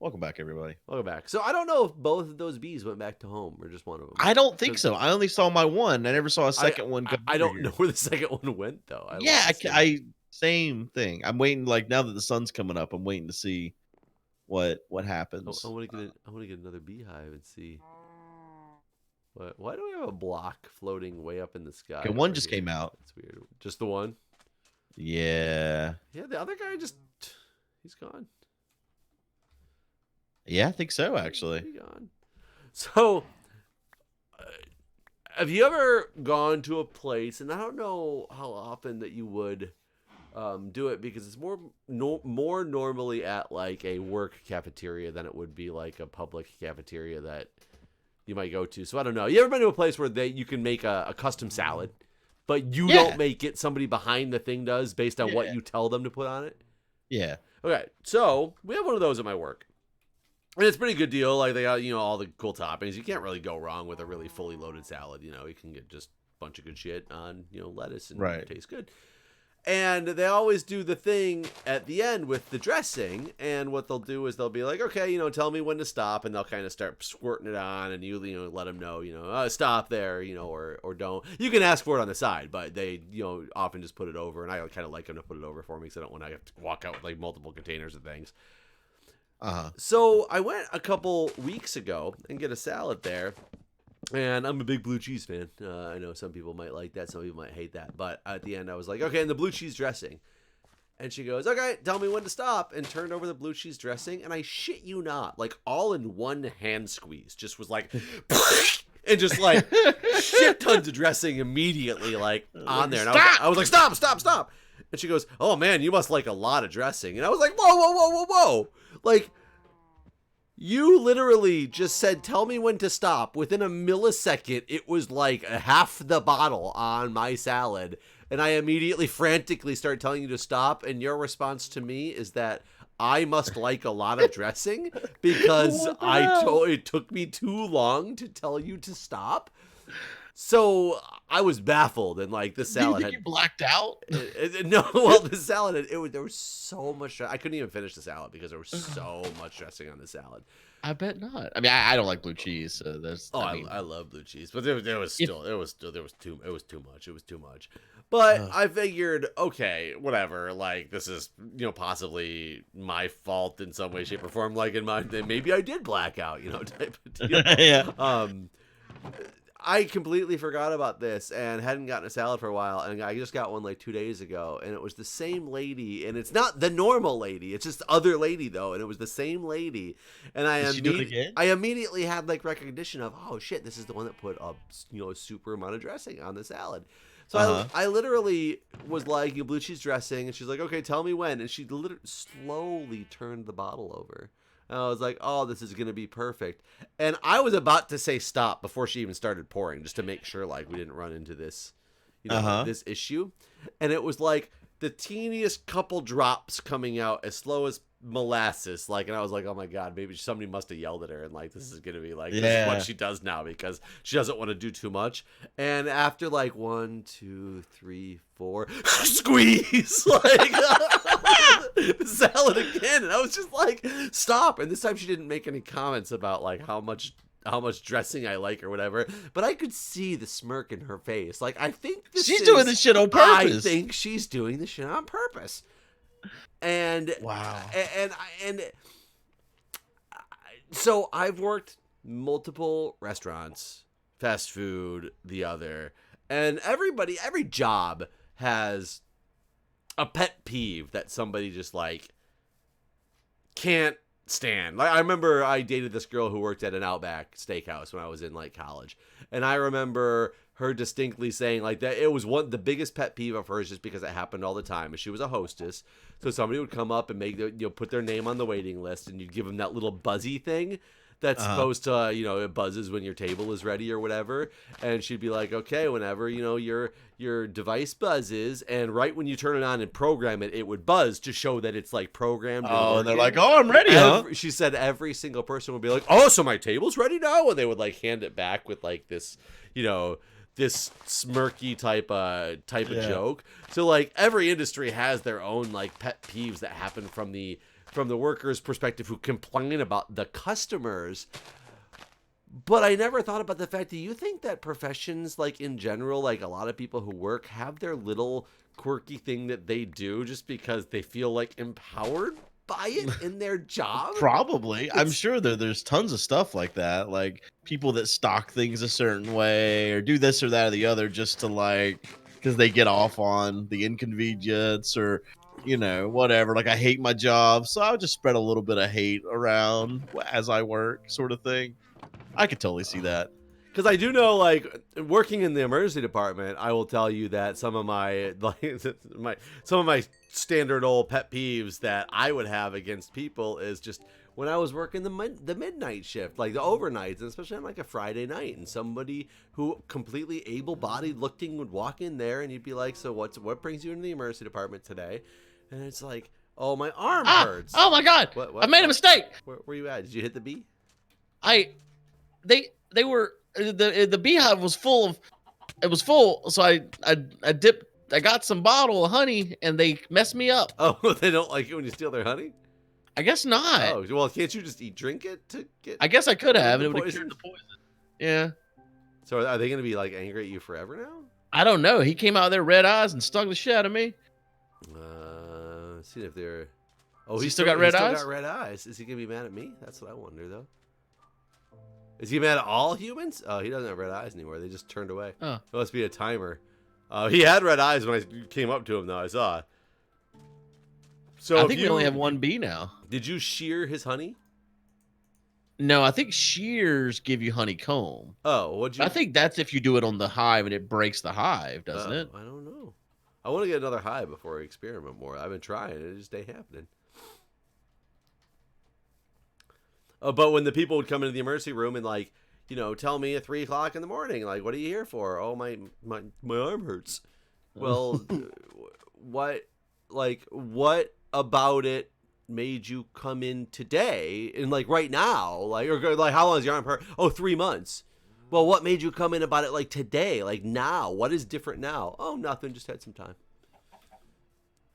Welcome back, everybody. Welcome back. So I don't know if both of those bees went back to home or just one of them. I don't think so. I only saw my one. I never saw a second one go I over don't here. know where the second one went though. Yeah, I same thing. I'm waiting. Like now that the sun's coming up, I'm waiting to see what happens. I want to get another beehive and see. Why do we have a block floating way up in the sky? Okay, one just came out. It's weird. Just the one. Yeah. Yeah, the other guy he's gone. Yeah, I think so. Actually, He's gone. So, have you ever gone to a place, and I don't know how often that you would do it because it's more normally at like a work cafeteria than it would be like a public cafeteria that you might go to. So I don't know. You ever been to a place where you can make a custom salad, but you don't make it, somebody behind the thing does based on what you tell them to put on it? Yeah. Okay, so we have one of those at my work. And it's a pretty good deal. Like they got, all the cool toppings. You can't really go wrong with a really fully loaded salad. You can get just a bunch of good shit on, lettuce and it tastes good. And they always do the thing at the end with the dressing. And what they'll do is they'll be like, okay, tell me when to stop. And they'll kind of start squirting it on. And you let them know, stop there, or don't. You can ask for it on the side, but they, often just put it over. And I kind of like them to put it over for me because I don't want to have to walk out with like multiple containers of things. So I went a couple weeks ago and get a salad there, and I'm a big blue cheese fan. I know some people might like that, some people might hate that, but at the end I was like, okay, and the blue cheese dressing. And she goes, okay, tell me when to stop, and turned over the blue cheese dressing, and I shit you not, like all in one hand squeeze, just was like, and just like shit tons of dressing immediately like on there. And I was like, stop. And she goes, oh man, you must like a lot of dressing. And I was like, whoa. Like, you literally just said, tell me when to stop. Within a millisecond, it was like half the bottle on my salad. And I immediately frantically started telling you to stop. And your response to me is that I must like a lot of dressing because it took me too long to tell you to stop. So I was baffled, and like the salad you blacked out. No, well, the salad there was so much. I couldn't even finish the salad because there was so much dressing on the salad. I bet not. I mean, I don't like blue cheese, so there's. I love blue cheese, but there was too much. But I figured, okay, whatever. Like this is possibly my fault in some way, shape, or form. Like in mine, maybe I did black out, type of deal. Yeah. I completely forgot about this and hadn't gotten a salad for a while, and I just got one like 2 days ago, and it was the same lady, and it's not the normal lady, it's just the other lady though, and it was the same lady, and I immediately had like recognition of, oh shit, this is the one that put a super amount of dressing on the salad. So I literally was like, blue cheese dressing, and she's like, okay, tell me when, and she literally slowly turned the bottle over. And I was like, oh, this is going to be perfect. And I was about to say stop before she even started pouring, just to make sure like we didn't run into this, this issue. And it was like the teeniest couple drops coming out as slow as molasses. Like, and I was like, oh my God, maybe somebody must have yelled at her. And like, this is going to be like, this is what she does now because she doesn't want to do too much. And after like 1, 2, 3, 4, squeeze, like the salad again. And I was just like, stop. And this time she didn't make any comments about like how much dressing I like or whatever, but I could see the smirk in her face. Like, I think she's doing this shit on purpose. I think she's doing this shit on purpose. And wow. And so I've worked multiple restaurants, fast food, the other, and every job has a pet peeve that somebody just like can't stand. Like, I remember I dated this girl who worked at an Outback Steakhouse when I was in like college, and I remember her distinctly saying like that it was the biggest pet peeve of hers, just because it happened all the time. And she was a hostess, so somebody would come up and make put their name on the waiting list, and you'd give them that little buzzy thing that's supposed to, it buzzes when your table is ready or whatever. And she'd be like, okay, whenever, your device buzzes, and right when you turn it on and program it, it would buzz to show that it's like programmed. Oh, and they're like, oh, I'm ready, huh? She said every single person would be like, oh, so my table's ready now? And they would like hand it back with like this, this smirky type of joke. So like every industry has their own like pet peeves that happen from the from the workers' perspective who complain about the customers. But I never thought about the fact, do you think that professions, like in general, like a lot of people who work have their little quirky thing that they do just because they feel like empowered by it in their job? Probably. I'm sure there's tons of stuff like that. Like people that stock things a certain way or do this or that or the other just to like, because they get off on the inconvenience or, you know, whatever. Like I hate my job, so I'll just spread a little bit of hate around as I work, sort of thing. I could totally see that. Because I do know, like, working in the emergency department, I will tell you that some of my standard old pet peeves that I would have against people is just when I was working the midnight shift, like the overnights, and especially on like a Friday night, and somebody who completely able-bodied looking would walk in there, and you'd be like, "So what brings you into the emergency department today?" And it's like, "Oh, my arm hurts." Oh my God! What? I made a mistake. Where you at? Did you hit the bee? They were the beehive was full, so I dipped. I got some bottle of honey and they messed me up. Oh, they don't like it when you steal their honey? I guess not. Oh, well, can't you just drink it to get? I guess I could have. It would have cured the poison. Yeah. So are they going to be like angry at you forever now? I don't know. He came out there red eyes and stung the shit out of me. Let's see if they're. Oh, he still got red eyes? Still got red eyes. Is he going to be mad at me? That's what I wonder, though. Is he mad at all humans? Oh, he doesn't have red eyes anymore. They just turned away. Oh. It must be a timer. He had red eyes when I came up to him, though. I saw. So I think we only have one bee now. Did you shear his honey? No, I think shears give you honeycomb. Oh, what'd you? I think that's if you do it on the hive and it breaks the hive, doesn't it? I don't know. I want to get another hive before I experiment more. I've been trying. It just ain't happening. But when the people would come into the emergency room and like, you know, tell me at 3 o'clock in the morning, like, what are you here for? Oh, my arm hurts. Well, what about it made you come in today and like right now, like, or like how long is your arm hurt? Oh, 3 months. Well, what made you come in about it like today, like now? What is different now? Oh, nothing. Just had some time.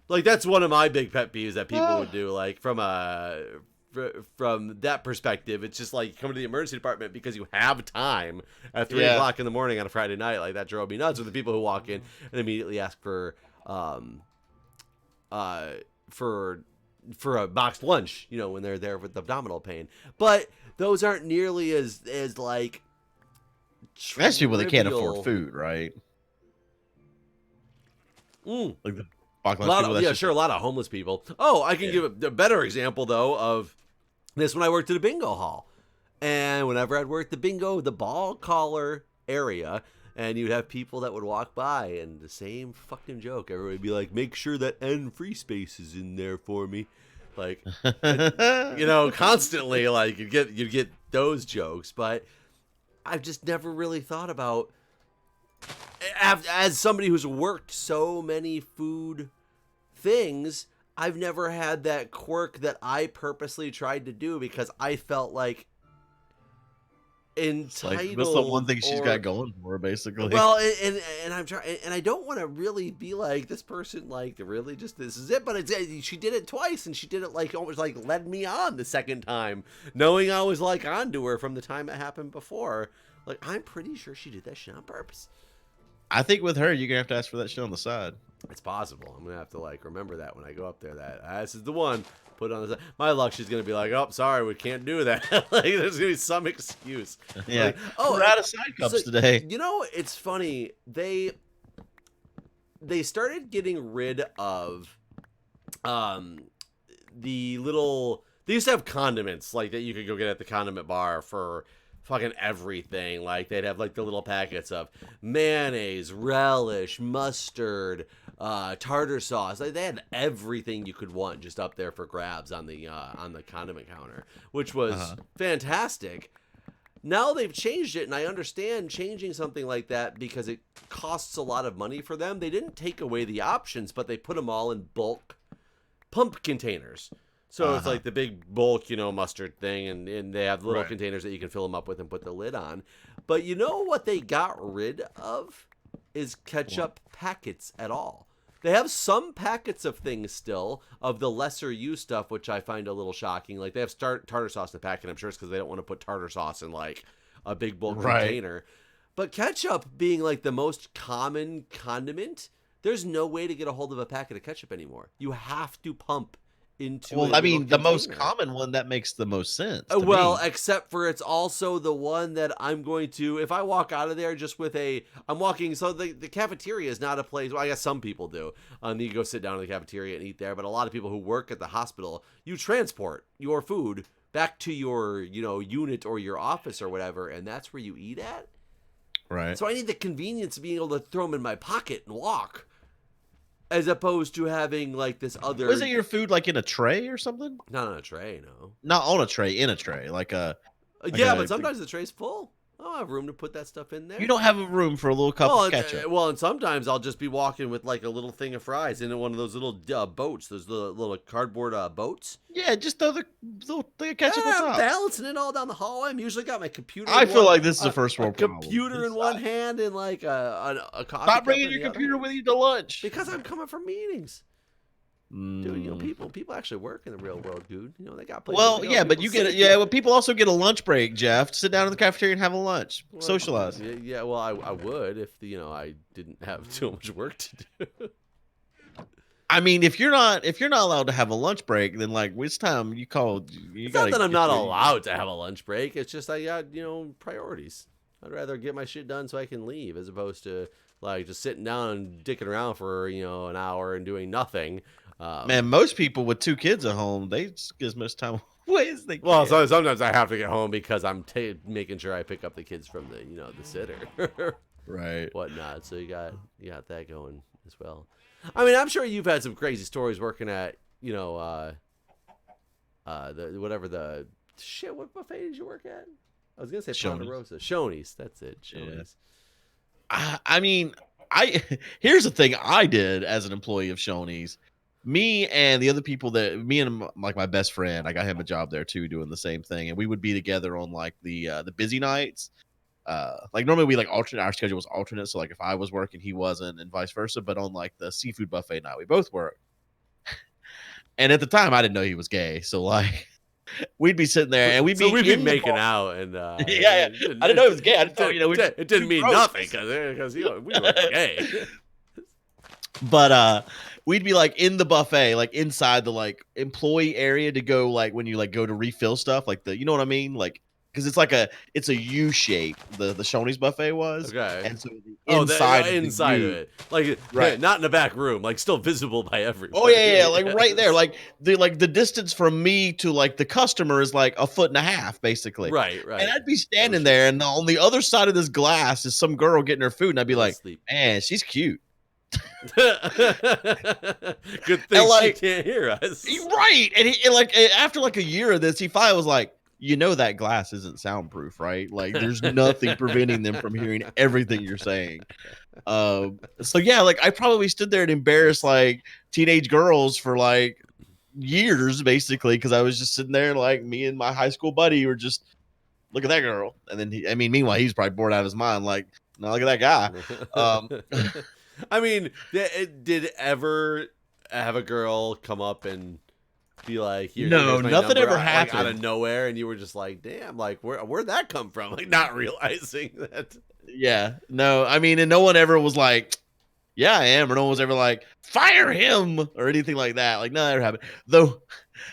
Like that's one of my big pet peeves that people would do, like from that perspective. It's just like come to the emergency department because you have time at 3 o'clock in the morning on a Friday night. Like that drove me nuts. With the people who walk in and immediately ask for a boxed lunch, you know, when they're there with abdominal pain. But those aren't nearly as like that's people that can't afford food, right? Like the boxed lunch people. Yeah, sure, a lot of homeless people. Oh, I can give a better example though of this when I worked at a bingo hall. And whenever I'd work the bingo, the ball caller area, and you'd have people that would walk by and the same fucking joke. Everybody would be like, make sure that N free space is in there for me. Like, you know, constantly, like, you'd get those jokes. But I've just never really thought about, as somebody who's worked so many food things, I've never had that quirk that I purposely tried to do because I felt like entitled. Like, that's the one thing she's got going for her, basically. Well, and I'm trying, and I don't want to really be like this person, like really just this is it. But she did it twice, and she did it like almost like led me on the second time, knowing I was like onto her from the time it happened before. Like I'm pretty sure she did that shit on purpose. I think with her, you're gonna have to ask for that shit on the side. It's possible. I'm gonna have to like remember that when I go up there. That this is the one. Put it on the side. My luck, she's gonna be like, "Oh, sorry, we can't do that." Like, there's gonna be some excuse. Yeah. Like, oh, we're out of side cups today. You know, it's funny. They started getting rid of, the little. They used to have condiments like that you could go get at the condiment bar for fucking everything. Like they'd have like the little packets of mayonnaise, relish, mustard, tartar sauce. Like they had everything you could want just up there for grabs on the condiment counter, which was fantastic. Now they've changed it, and I understand changing something like that because it costs a lot of money for them. They didn't take away the options, but they put them all in bulk pump containers. So it's like the big bulk, you know, mustard thing, and they have little containers that you can fill them up with and put the lid on. But you know what they got rid of is ketchup packets at all. They have some packets of things still, of the lesser used stuff, which I find a little shocking. Like, they have tartar sauce in the packet. I'm sure it's because they don't want to put tartar sauce in, like, a big bulk container. But ketchup being, like, the most common condiment, there's no way to get a hold of a packet of ketchup anymore. You have to pump into Well, a I mean, the most container. common one that makes the most sense. To Well, me. except for it's also the one that I'm going to, if I walk out of there just with I'm walking, so the cafeteria is not a place, well, I guess some people do. You go sit down in the cafeteria and eat there, but a lot of people who work at the hospital, you transport your food back to your, unit or your office or whatever, and that's where you eat at. Right. So I need the convenience of being able to throw them in my pocket and walk, as opposed to having like this other. Wasn't your food like in a tray or something? Not on a tray, no. Not on a tray, in a tray, like a. Yeah, but sometimes the tray's full. I don't have room to put that stuff in there. You don't have a room for a little cup of ketchup. And sometimes I'll just be walking with like a little thing of fries in one of those little boats, those little cardboard boats. Yeah, just throw the little thing of ketchup on I'm top. balancing it all down the hallway. I'm usually got my computer. I feel like this is a first world problem. Computer in one hand and like a coffee. Stop bringing your computer with you to lunch. Because I'm coming from meetings. Dude, people actually work in the real world, dude. They got places. Well, yeah, but you get it. Yeah, well, people also get a lunch break, Jeff. Sit down in the cafeteria and have a lunch, socialize. Yeah, well, I would if I didn't have too much work to do. I mean, if you're not allowed to have a lunch break, then like which time you call? It's not that I'm not allowed to have a lunch break. It's just I got priorities. I'd rather get my shit done so I can leave, as opposed to like just sitting down and dicking around for an hour and doing nothing. Man, most people with 2 kids at home, they just get as much time away as they can. Well, so sometimes I have to get home because I'm making sure I pick up the kids from the the sitter, right, whatnot. So you got that going as well. I mean, I'm sure you've had some crazy stories working at what buffet did you work at? I was gonna say Ponderosa. Shoney's. That's it. Shoney's. Yeah. I mean, here's the thing I did as an employee of Shoney's. Me and the other people me and like my best friend, I got him a job there too, doing the same thing, and we would be together on like the busy nights. Like normally we like alternate, our schedule was alternate, so like if I was working, he wasn't, and vice versa. But on like the seafood buffet night, we both worked. And at the time, I didn't know he was gay, so like we'd be sitting there and we'd be making out, and yeah. I didn't know he was gay. I didn't know, it didn't mean nothing because we were gay. But we'd be like in the buffet, like inside the like employee area to go like when you like go to refill stuff, like you know what I mean, like because it's a U shape. The Shoney's buffet was okay, and so inside of it, like right, not in the back room, like still visible by everyone. Oh yeah, like right there, like the distance from me to like the customer is like 1.5 feet basically. Right. And I'd be standing there, and on the other side of this glass is some girl getting her food, and I'd be like, man, she's cute. Good thing she can't hear us. Right. And like after like a year of this, he finally was like, that glass isn't soundproof, right? Like there's nothing preventing them from hearing everything you're saying. So yeah, like I probably stood there and embarrassed like teenage girls for like years basically, because I was just sitting there like me and my high school buddy were just look at that girl. And then meanwhile he's probably bored out of his mind, like, no, look at that guy. I mean, did ever have a girl come up and be like, no, nothing ever happened out of nowhere, and you were just like, damn, like where'd that come from? Like not realizing that. Yeah, no, I mean, and no one ever was like, yeah, I am, or no one was ever like, fire him or anything like that. Like, no, that never happened. Though,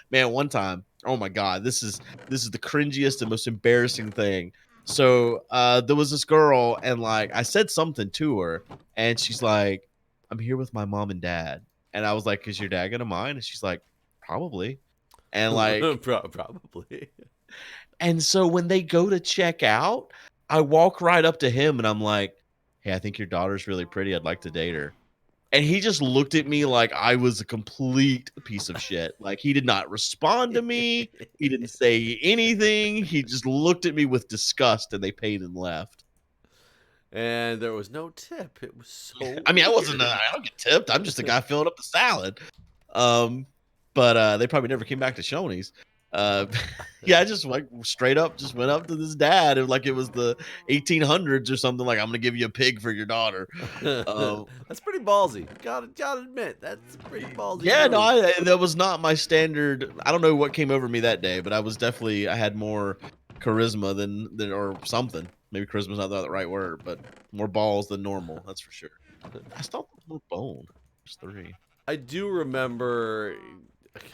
man, one time, oh my god, this is the cringiest and most embarrassing thing. So there was this girl, and like I said something to her, and she's like, I'm here with my mom and dad. And I was like, is your dad gonna mind? And she's like, probably. And like probably. And so when they go to check out, I walk right up to him and I'm like, hey, I think your daughter's really pretty. I'd like to date her. And he just looked at me like I was a complete piece of shit. Like he did not respond to me. He didn't say anything. He just looked at me with disgust, and they paid and left. And there was no tip. It was so I mean, I don't get tipped. I'm just a guy filling up the salad. But they probably never came back to Shoney's. Uh, yeah, I just like straight up just went up to this dad. It was like it was the 1800s or something. Like, I'm gonna give you a pig for your daughter. That's pretty ballsy. Gotta admit, that's a pretty ballsy Yeah, no, move. that was not my standard. I don't know what came over me that day, but I had more charisma than or something. Maybe charisma's not the right word, but more balls than normal. That's for sure. I still have more bone. There's three. I do remember,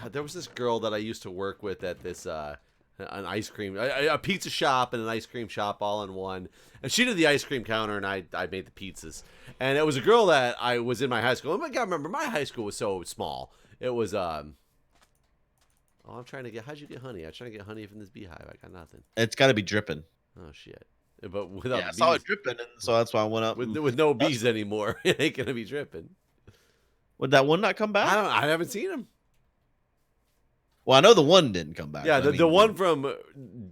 God, there was this girl that I used to work with at this an ice cream, a pizza shop and an ice cream shop all in one. And she did the ice cream counter, and I made the pizzas. And it was a girl that I was in my high school. Oh my God, remember my high school was so small. It was oh, I'm trying to get. How'd you get honey? I'm trying to get honey from this beehive. I got nothing. It's got to be dripping. Oh shit! But without Yeah, I the saw it bees, dripping, and so that's why I went up. with no bees anymore, it ain't gonna be dripping. Would that one not come back? I haven't seen him. Well, I know the one didn't come back. Yeah, but the one from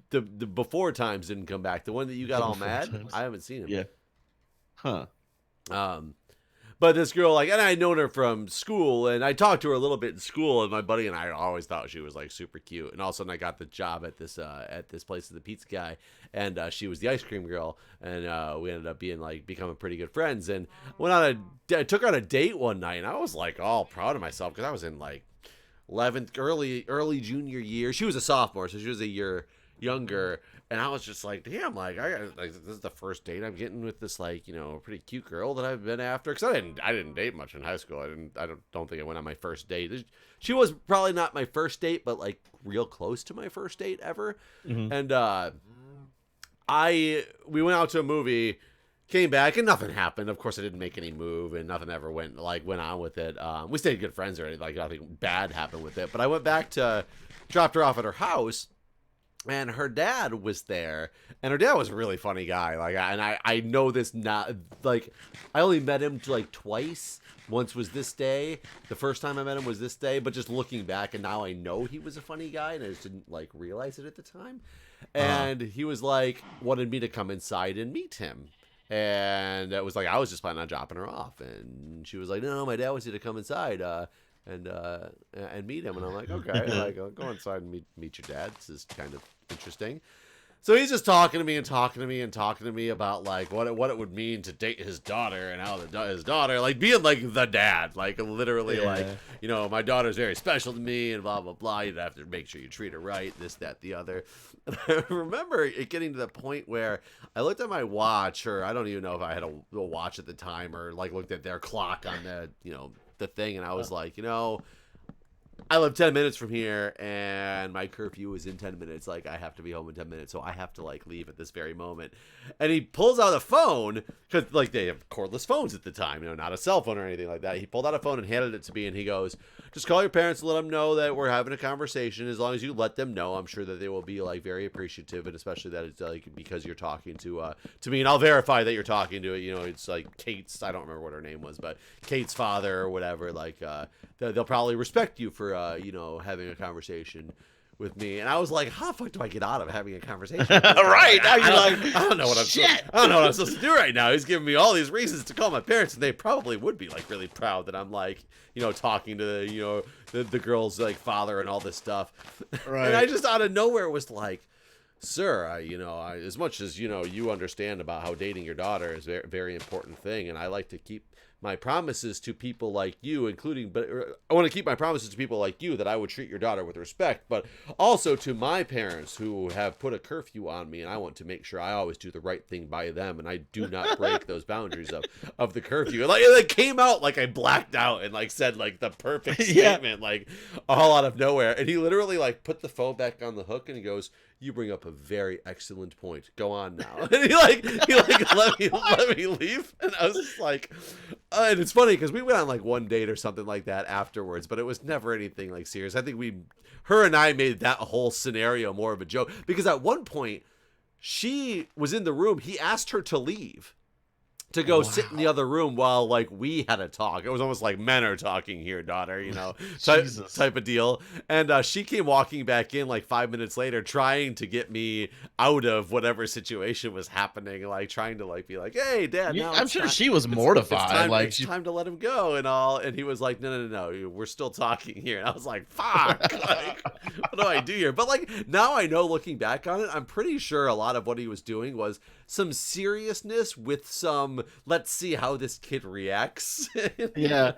the before times didn't come back. The one that you got all Before mad, Times. I haven't seen him. Yeah. Huh. But this girl, like, and I had known her from school, and I talked to her a little bit in school, and my buddy and I always thought she was like super cute. And all of a sudden, I got the job at this place as the pizza guy, and she was the ice cream girl, and we ended up becoming pretty good friends. And I took her on a date one night, and I was like all proud of myself because I was in like 11th, early junior year. She was a sophomore, so she was a year younger. And I was just like, damn, like this is the first date I'm getting with this, like, pretty cute girl that I've been after. Because I didn't date much in high school. I don't think I went on my first date. She was probably not my first date, but like real close to my first date ever. Mm-hmm. And we went out to a movie, came back, and nothing happened. Of course, I didn't make any move, and nothing ever went on with it. We stayed good friends or anything. Like, nothing bad happened with it. But I went back dropped her off at her house. And her dad was there, and her dad was a really funny guy. Like, I know this now. Like, I only met him like twice. Once was this day. The first time I met him was this day. But just looking back, and now I know he was a funny guy, and I just didn't like realize it at the time. And he was like, wanted me to come inside and meet him. And it was like, I was just planning on dropping her off, and she was like, no, my dad wants you to come inside. And meet him. And I'm like, okay, like, I'll go inside and meet your dad. This is kind of interesting. So he's just talking to me about like what it would mean to date his daughter, and how his daughter, like, being like the dad, like literally, like, my daughter's very special to me, and blah blah blah. You'd have to make sure you treat her right, this, that, the other. And I remember it getting to the point where I looked at my watch, or I don't even know if I had a watch at the time, or like looked at their clock on the thing, and I was like, I live 10 minutes from here, and my curfew is in 10 minutes. Like, I have to be home in 10 minutes, so I have to, like, leave at this very moment. And he pulls out a phone, because, like, they have cordless phones at the time, not a cell phone or anything like that. He pulled out a phone and handed it to me, and he goes, just call your parents and let them know that we're having a conversation. As long as you let them know, I'm sure that they will be, like, very appreciative, and especially that it's, like, because you're talking to me, and I'll verify that you're talking to it. It's, like, Kate's, I don't remember what her name was, but Kate's father or whatever, like, they'll probably respect you for, having a conversation with me. And I was like, how the fuck do I get out of having a conversation with this guy? Right. Like, Now you're like, I don't know what I'm supposed to do right now. He's giving me all these reasons to call my parents, and they probably would be like really proud that I'm like, talking to the girl's like father and all this stuff. Right. And I just out of nowhere was like, sir, I as much as you understand about how dating your daughter is a very, very important thing, and I like to keep my promises to people like you, but I want to keep my promises to people like you that I would treat your daughter with respect, but also to my parents who have put a curfew on me, and I want to make sure I always do the right thing by them, and I do not break those boundaries of the curfew. And, like, it came out like I blacked out and like said like the perfect statement, like all out of nowhere. And he literally like put the phone back on the hook, and he goes, you bring up a very excellent point. Go on now. And he let me leave. And I was just like, and it's funny because we went on like one date or something like that afterwards, but it was never anything like serious. I think her and I made that whole scenario more of a joke, because at one point she was in the room. He asked her to leave to go sit in the other room while like we had a talk. It was almost like men are talking here, daughter, you know, type of deal. And she came walking back in like 5 minutes later, trying to get me out of whatever situation was happening, like trying to like be like, "Hey, Dad." Now I'm sure she was mortified. It's time to let him go and all. And he was like, "No, we're still talking here." And I was like, "Fuck, like, what do I do here?" But like now I know, looking back on it, I'm pretty sure a lot of what he was doing was some seriousness with some let's see how this kid reacts. Yeah.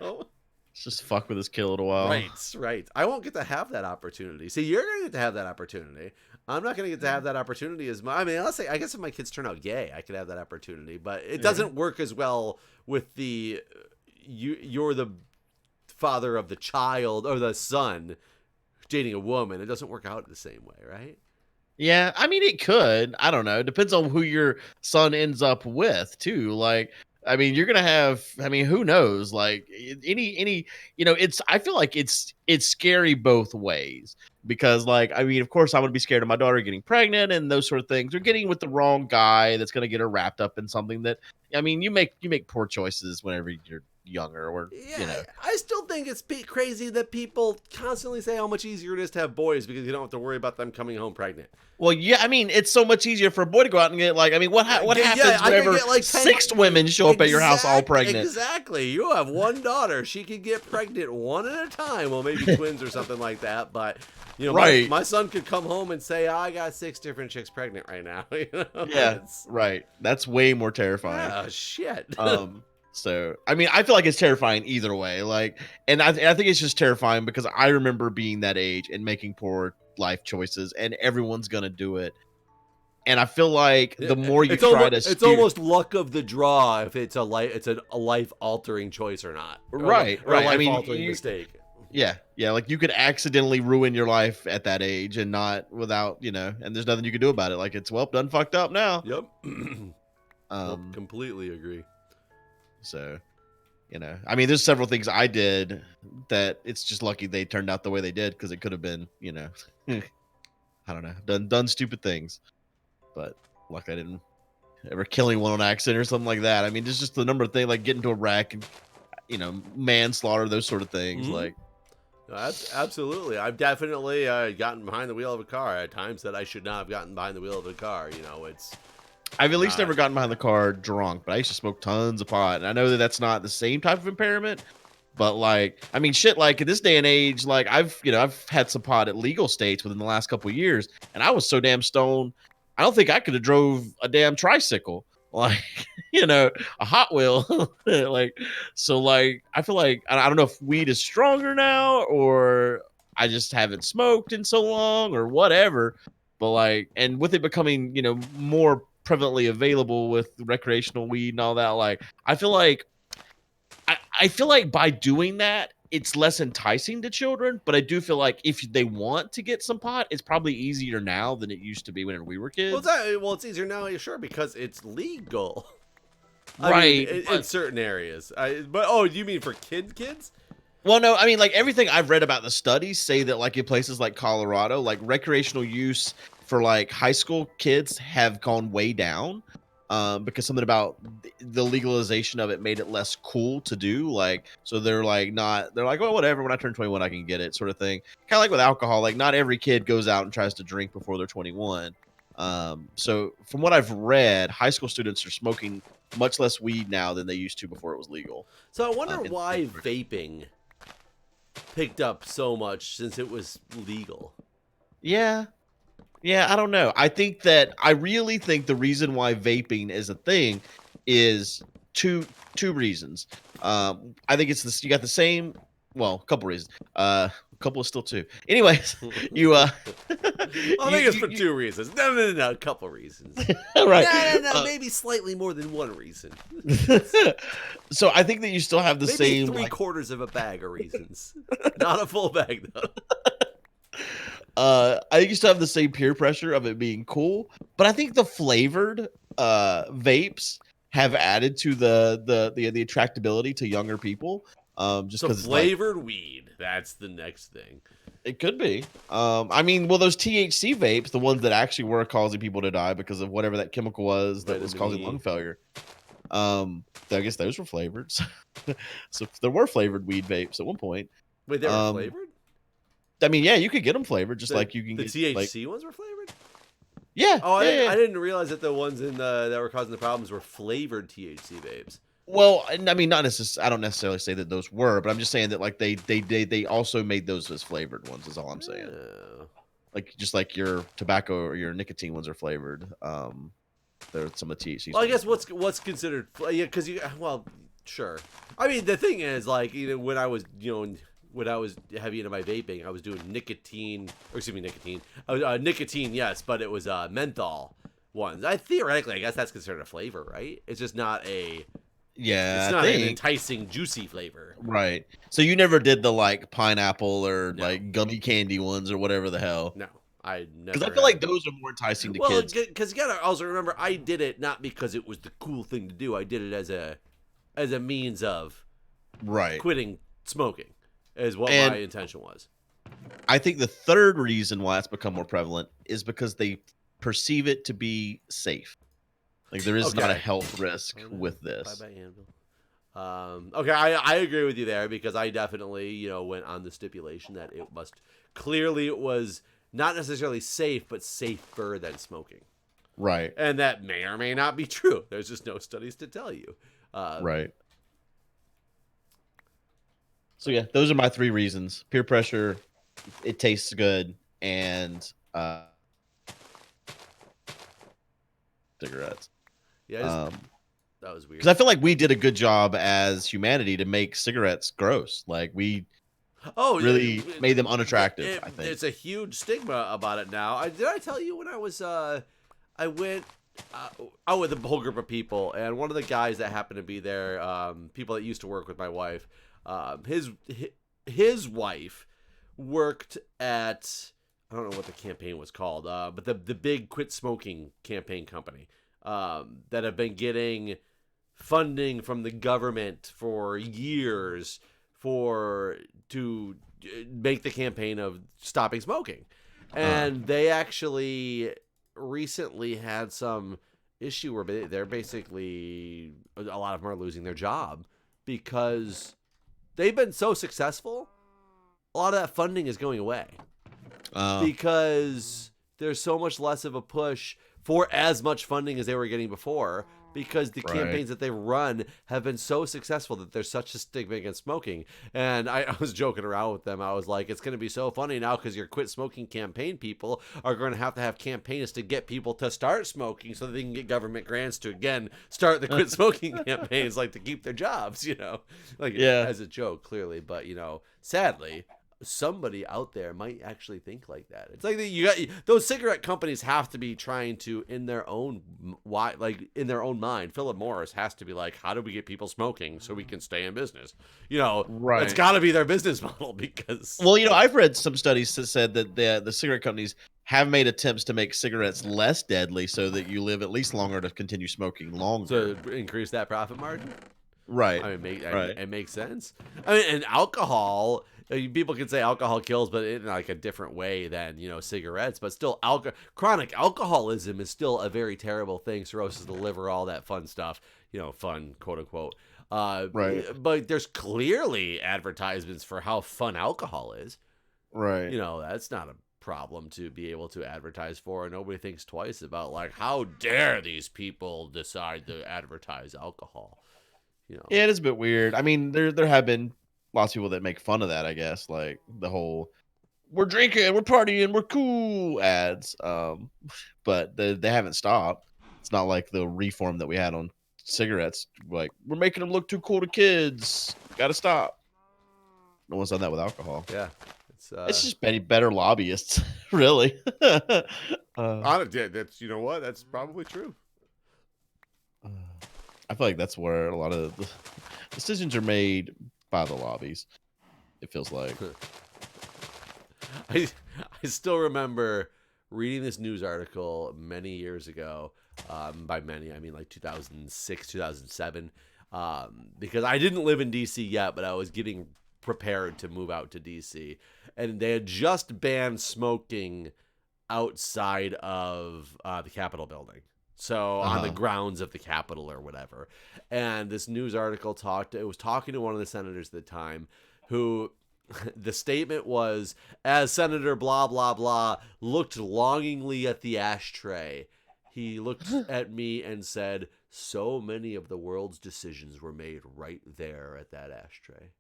Just fuck with this kid a little while. Right. I won't get to have that opportunity. See, you're gonna get to have that opportunity. I'm not gonna get to have that opportunity as much. I mean, I guess if my kids turn out gay, I could have that opportunity, but it doesn't work as well with the you're the father of the child or the son dating a woman. It doesn't work out the same way, right? Yeah, I mean, it could. I don't know. It depends on who your son ends up with, too. Like, I mean, you're gonna have. I mean, who knows? Like, any. It's. I feel like it's scary both ways because, like, I mean, of course, I would be scared of my daughter getting pregnant and those sort of things, or getting with the wrong guy that's gonna get her wrapped up in something that. I mean, you make poor choices whenever you're younger, or I still think it's crazy that people constantly say how much easier it is to have boys because you don't have to worry about them coming home pregnant. Well, yeah, I mean, it's so much easier for a boy to go out and get like, I mean, what happens whenever like 6 women show up at your house all pregnant? Exactly. You have one daughter. She could get pregnant one at a time. Well, maybe twins or something like that. But, you know, my son could come home and say, I got 6 different chicks pregnant right now. You know? Yeah, right. That's way more terrifying. Oh, shit. So, I mean, I feel like it's terrifying either way. Like, and I think it's just terrifying because I remember being that age and making poor life choices, and everyone's gonna do it. And I feel like the more you try to, it's almost luck of the draw if it's a life altering choice or not, right? Or a life altering mistake. Yeah, like you could accidentally ruin your life at that age and not without, and there's nothing you can do about it. Like it's done fucked up now. Yep. Completely agree. So, I mean, there's several things I did that it's just lucky they turned out the way they did because it could have been, I don't know, done stupid things. But luck I didn't ever kill anyone on accident or something like that. I mean, it's just the number of things like getting into a wreck and, manslaughter, those sort of things. Mm-hmm. Like, absolutely. I've definitely gotten behind the wheel of a car at times that I should not have gotten behind the wheel of a car. I've at least never gotten behind the car drunk, but I used to smoke tons of pot. And I know that that's not the same type of impairment, but like, I mean, shit, like in this day and age, like I've had some pot at legal states within the last couple of years, and I was so damn stoned, I don't think I could have drove a damn tricycle, like, a Hot Wheel. Like, so like, I feel like, I don't know if weed is stronger now or I just haven't smoked in so long or whatever, but like, and with it becoming, more prevalently available with recreational weed and all that, like I feel like by doing that it's less enticing to children, but I do feel like if they want to get some pot, it's probably easier now than it used to be when we were kids. Well, it's easier now, sure, because it's legal, right? In certain areas. But you mean for kids? Well, no, I mean, like everything I've read about the studies say that like in places like Colorado, like recreational use for like high school kids have gone way down because something about the legalization of it made it less cool to do. Like, so they're like, oh, whatever, when I turn 21, I can get it, sort of thing. Kind of like with alcohol, like not every kid goes out and tries to drink before they're 21. So from what I've read, high school students are smoking much less weed now than they used to before it was legal. So I wonder why vaping picked up so much since it was legal. Yeah, I don't know. I really think the reason why vaping is a thing is two reasons. I think it's this. You got the same. Well, a couple reasons. A couple is still 2. Anyways, you. I think it's for 2 reasons. No. A couple reasons. Right. No. Maybe slightly more than 1 reason. So I think that you still have the same. Maybe 3/4 of a bag of reasons. Not a full bag though. I used to have the same peer pressure of it being cool, but I think the flavored vapes have added to the attractability to younger people. Just because flavored weed, that's the next thing. It could be. I mean, well, those THC vapes, the ones that actually were causing people to die because of whatever that chemical was that was causing lung failure. I guess those were flavored. So there were flavored weed vapes at one point. Wait, they were flavored? I mean, yeah, you could get them flavored, just like you can The get like THC ones were flavored. yeah, Oh, yeah. I didn't realize that the ones in the that were causing the problems were flavored THC vapes. Well, I mean, not necessarily. I don't necessarily say that those were, but I'm just saying that like they also made those as flavored ones. Is all I'm saying. Oh. Like just like your tobacco or your nicotine ones are flavored. There's some of the THC. Well, I guess what's considered, yeah, because well, sure. I mean, the thing is, like, when I was heavy into my vaping, I was doing nicotine, nicotine, yes, but it was menthol ones. I guess that's considered a flavor, right? It's just not a. Yeah, it's not an enticing, juicy flavor. Right. So you never did the like pineapple or No. like gummy candy ones or whatever the hell. No, I never. Because I feel like those are more enticing to kids. Well, because you gotta also remember, I did it not because it was the cool thing to do. I did it as a means of quitting smoking, is what my intention was. I think the third reason why it's become more prevalent is because they perceive it to be safe. Like there is not a health risk with this. Bye-bye, Anvil. Okay, I agree with you there, because I definitely, went on the stipulation that it was not necessarily safe, but safer than smoking. Right. And that may or may not be true. There's just no studies to tell you. Right. So yeah, those are my three reasons: peer pressure, it tastes good, and cigarettes. Yeah, that was weird. Because I feel like we did a good job as humanity to make cigarettes gross. Like we really made them unattractive. I think it's a huge stigma about it now. Did I tell you when I was I went out with a whole group of people, and one of the guys that happened to be there, people that used to work with my wife, his wife worked at, I don't know what the campaign was called, but the big quit smoking campaign company that have been getting funding from the government for years to make the campaign of stopping smoking. And they actually recently had some issue where they're basically, a lot of them are losing their job because they've been so successful. A lot of that funding is going away because there's so much less of a push for as much funding as they were getting before, because the campaigns that they run have been so successful that there's such a stigma against smoking. And I was joking around with them. I was like, it's going to be so funny now because your quit smoking campaign people are going to have campaigns to get people to start smoking so that they can get government grants to, again, start the quit smoking campaigns, like to keep their jobs, as a joke, clearly. But, sadly, somebody out there might actually think like that. It's like those cigarette companies have to be trying to, in their own mind, Philip Morris has to be like, how do we get people smoking so we can stay in business? It's got to be their business model, because I've read some studies that said that the cigarette companies have made attempts to make cigarettes less deadly so that you live at least longer to continue smoking longer, to increase that profit margin. Right. I mean, it makes sense. I mean, and alcohol, people can say alcohol kills, but in like a different way than, cigarettes. But still, chronic alcoholism is still a very terrible thing. Cirrhosis of the liver, all that fun stuff, fun, quote unquote. Right. But there's clearly advertisements for how fun alcohol is. Right. That's not a problem to be able to advertise for, and nobody thinks twice about, like, how dare these people decide to advertise alcohol. Yeah, it is a bit weird. I mean, there have been lots of people that make fun of that, I guess, like the whole "we're drinking, we're partying, we're cool" ads. But they haven't stopped. It's not like the reform that we had on cigarettes. Like, we're making them look too cool to kids. Got to stop. No one's done that with alcohol. Yeah, it's just better lobbyists, really. That's that's probably true. I feel like that's where a lot of the decisions are made by the lobbies. It feels like. I still remember reading this news article many years ago. By many, I mean like 2006, 2007. Because I didn't live in DC yet, but I was getting prepared to move out to DC, and they had just banned smoking outside of the Capitol building. So on the grounds of the Capitol or whatever. And this news article was talking to one of the senators at the time who the statement was, as Senator blah, blah, blah looked longingly at the ashtray, he looked at me and said, so many of the world's decisions were made right there at that ashtray.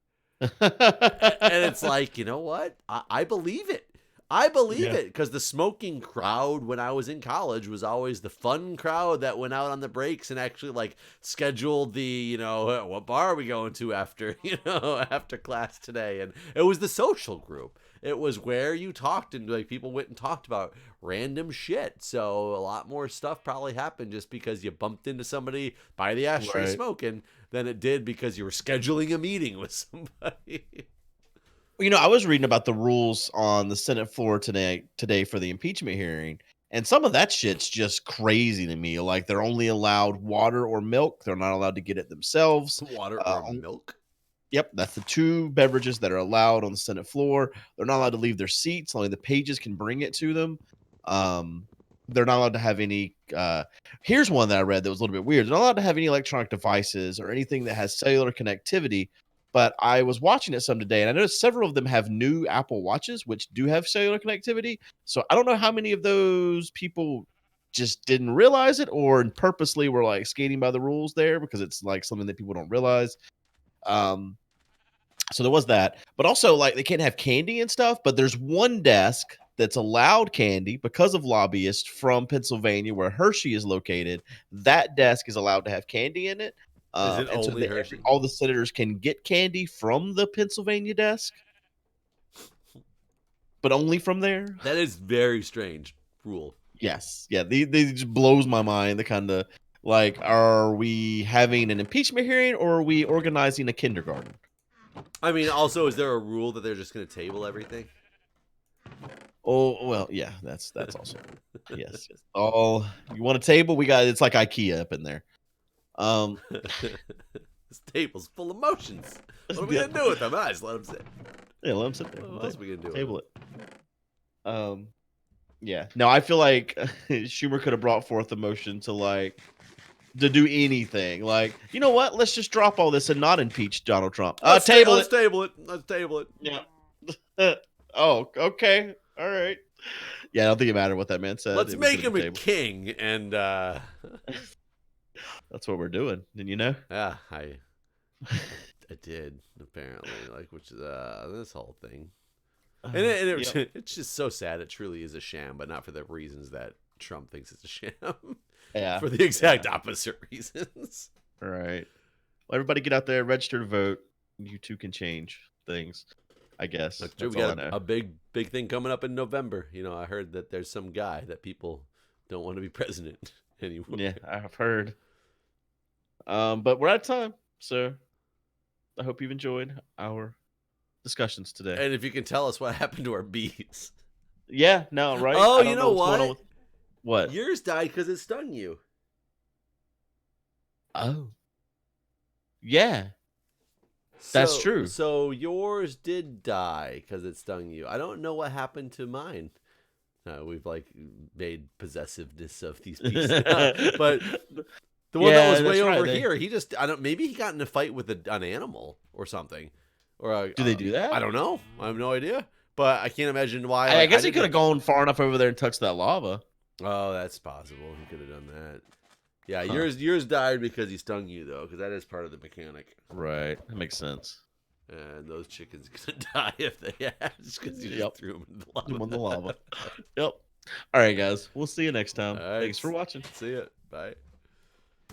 And it's like, you know what? I believe it. I believe it, because the smoking crowd when I was in college was always the fun crowd that went out on the breaks and actually like scheduled the, you know, what bar are we going to after, you know, after class today. And it was the social group. It was where you talked and like people went and talked about random shit. So a lot more stuff probably happened just because you bumped into somebody by the ashtray smoking than it did because you were scheduling a meeting with somebody. You know, I was reading about the rules on the Senate floor today for the impeachment hearing, and some of that shit's just crazy to me. Like, they're only allowed water or milk. They're not allowed to get it themselves. Water or milk? Yep, that's the two beverages that are allowed on the Senate floor. They're not allowed to leave their seats. Only the pages can bring it to them. They're not allowed to have any. Here's one that I read that was a little bit weird. They're not allowed to have any electronic devices or anything that has cellular connectivity. But I was watching it some today, and I noticed several of them have new Apple Watches, which do have cellular connectivity. So I don't know how many of those people just didn't realize it or purposely were like skating by the rules there, because it's like something that people don't realize. So there was that, but also like they can't have candy and stuff. But there's one desk that's allowed candy because of lobbyists from Pennsylvania, where Hershey is located. That desk is allowed to have candy in it. Is it And so only Hershey? all the senators can get candy from the Pennsylvania desk, but only from there. That is very strange rule. Yes. Yeah. They just blows my mind. The kind of like, are we having an impeachment hearing or are we organizing a kindergarten? I mean, also, is there a rule that they're just going to table everything? Oh, well, yeah, that's also yes. Oh, you want a table? We got, it's like IKEA up in there. This table's full of motions. What are we gonna do with them? I just let them sit. Yeah, let them sit there. What else are we gonna do? Table it. Yeah. No, I feel like Schumer could have brought forth a motion to do anything. Like, you know what? Let's just drop all this and not impeach Donald Trump. Let's table it. Let's table it. Yeah. Oh, okay. All right. Yeah, I don't think it mattered what that man said. Let's make him a king, and that's what we're doing. Didn't you know? Yeah, I did apparently. Like, which is this whole thing, and it's just so sad. It truly is a sham, but not for the reasons that Trump thinks it's a sham. Yeah, for the exact opposite reasons. All right. Well, everybody get out there, register to vote. You too can change things, I guess. That's true. We got a big thing coming up in November. You know, I heard that there's some guy that people don't want to be president anymore. Yeah, I've heard. But we're out of time, so I hope you've enjoyed our discussions today. And if you can tell us what happened to our bees. Yeah, no, right? Oh, you know what? What? Yours died because it stung you. Oh. Yeah. That's true. So yours did die because it stung you. I don't know what happened to mine. We've made possessiveness of these bees, but the one that was way over here, he just maybe he got in a fight with an animal or something. Or do they do that? I don't know. I have no idea. But I can't imagine why. I guess he could have gone far enough over there and touched that lava. Oh, that's possible. He could have done that. Yeah, yours died because he stung you, though, because that is part of the mechanic. Right. That makes sense. And those chickens are going to die if they hatch because you just threw them in the lava. Threw them in the lava. Yep. All right, guys. We'll see you next time. Right. Thanks for watching. See ya. Bye.